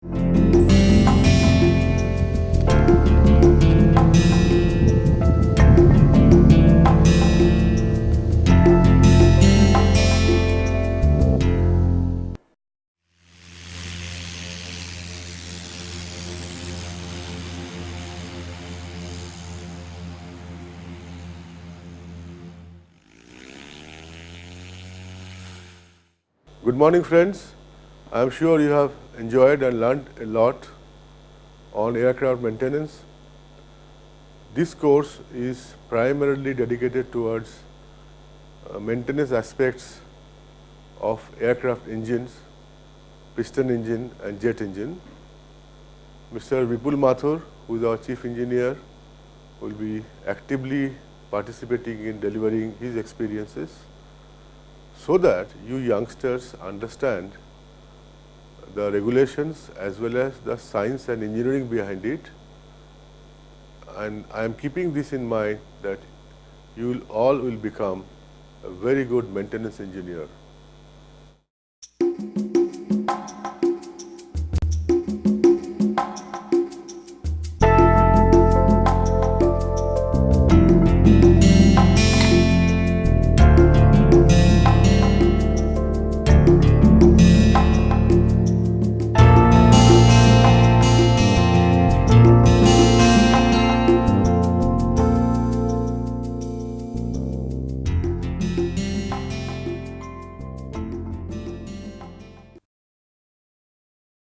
Good morning, friends. I am sure you have enjoyed and learned a lot on aircraft maintenance. This course is primarily dedicated towards maintenance aspects of aircraft engines, piston engine and jet engine. Mr. Vipul Mathur, who is our chief engineer, will be actively participating in delivering his experiences so that you youngsters understand the regulations as well as the science and engineering behind it. And I am keeping this in mind that you all will become a very good maintenance engineer.